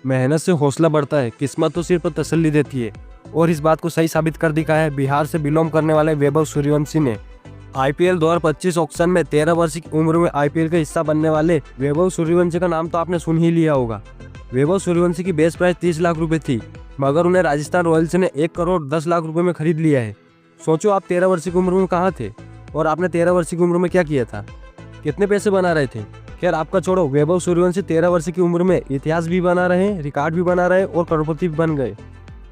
मेहनत से हौसला बढ़ता है, किस्मत तो सिर्फ तसल्ली देती है। और इस बात को सही साबित कर दिखाया है बिहार से बिलोंग करने वाले वैभव सूर्यवंशी ने। आईपीएल 2025 ऑक्शन में 13 वर्ष की उम्र में आईपीएल का हिस्सा बनने वाले वैभव सूर्यवंशी का नाम तो आपने सुन ही लिया होगा। वैभव सूर्यवंशी की बेस प्राइस 30 लाख रुपए थी, मगर उन्हें राजस्थान रॉयल्स ने 1 करोड़ 10 लाख रुपए में खरीद लिया है। सोचो आप 13 वर्ष की उम्र में कहाँ थे और आपने 13 वर्ष की उम्र में क्या किया था, कितने पैसे बना रहे थे। खैर आपका छोड़ो, वैभव सूर्यवंशी 13 वर्ष की उम्र में इतिहास भी बना रहे, रिकॉर्ड भी बना रहे और करोड़पति भी बन गए।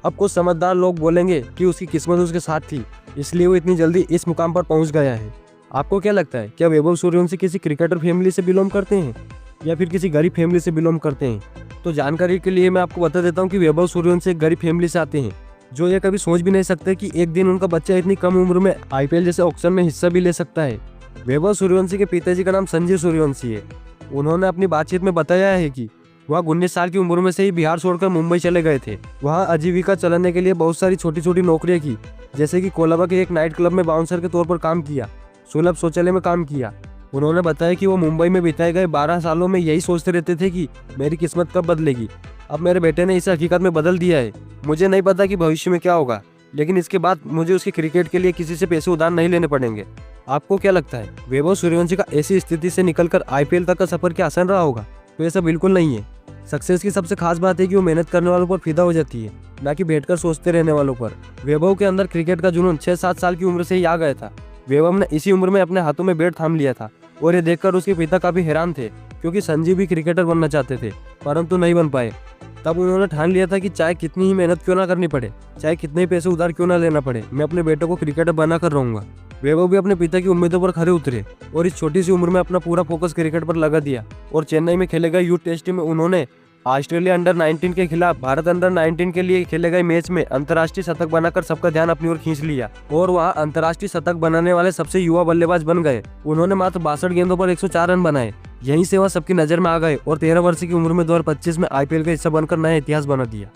अब कुछ समझदार लोग बोलेंगे कि उसकी किस्मत उसके साथ थी, इसलिए वो इतनी जल्दी इस मुकाम पर पहुंच गया है। आपको क्या लगता है, क्या वैभव सूर्यवंशी किसी क्रिकेटर फैमिली से बिलोंग करते हैं या फिर किसी गरीब फैमिली से बिलोंग करते हैं? तो जानकारी के लिए मैं आपको बता देता हूँ कि वैभव सूर्यवंशी एक गरीब फैमिली से आते हैं, जो ये कभी सोच भी नहीं सकते कि एक दिन उनका बच्चा इतनी कम उम्र में आईपीएल जैसे ऑक्शन में हिस्सा भी ले सकता है। वैभव सूर्यवंशी के पिताजी का नाम संजीव सूर्यवंशी है। उन्होंने अपनी बातचीत में बताया है कि वह 19 साल की उम्र में से ही बिहार छोड़कर मुंबई चले गए थे। वहाँ आजीविका चलाने के लिए बहुत सारी छोटी छोटी नौकरियां की, जैसे कि कोलाबा के एक नाइट क्लब में बाउंसर के तौर पर काम किया, सुलभ शौचालय में काम किया। उन्होंने बताया कि वो मुंबई में बिताए गए 12 सालों में यही सोचते रहते थे कि मेरी किस्मत कब बदलेगी। अब मेरे बेटे ने इसे हकीकत में बदल दिया है। मुझे नहीं पता कि भविष्य में क्या होगा, लेकिन इसके बाद मुझे उसके क्रिकेट के लिए किसी से पैसे उधार नहीं लेने पड़ेंगे। आपको क्या लगता है, वैभव सूर्यवंशी का ऐसी स्थिति से निकलकर आईपीएल तक का सफर क्या आसान रहा होगा? तो ऐसा बिल्कुल नहीं है। सक्सेस की सबसे खास बात है कि वो मेहनत करने वालों पर फिदा हो जाती है, ना कि बैठकर सोचते रहने वालों पर। वैभव के अंदर क्रिकेट का जुनून 6-7 साल की उम्र से ही आ गया था। वैभव ने इसी उम्र में अपने हाथों में बैट थाम लिया था और ये देखकर उसके पिता काफी हैरान थे, क्योंकि संजीव भी क्रिकेटर बनना चाहते थे परंतु नहीं बन पाए। तब उन्होंने ठान लिया था कि चाहे कितनी ही मेहनत क्यों ना करनी पड़े, चाहे कितने ही पैसे उधार क्यों ना लेना पड़े, मैं अपने बेटे को क्रिकेटर बनाकर रहूंगा। वैभव भी अपने पिता की उम्मीदों पर खरे उतरे और इस छोटी सी उम्र में अपना पूरा फोकस क्रिकेट पर लगा दिया और चेन्नई में खेले गए यूथ टेस्ट में उन्होंने ऑस्ट्रेलिया अंडर 19 के खिलाफ भारत अंडर 19 के लिए खेले गए मैच में अंतर्राष्ट्रीय शतक बनाकर सबका ध्यान अपनी ओर खींच लिया और वहां अंतर्राष्ट्रीय शतक बनाने वाले सबसे युवा बल्लेबाज बन गए। उन्होंने मात्र 62 गेंदों पर 104 रन बनाए। यहीं से वह सबकी नजर में आ गए और 13 वर्ष की उम्र में 2025 में आईपीएल का हिस्सा बनकर नया इतिहास बना दिया।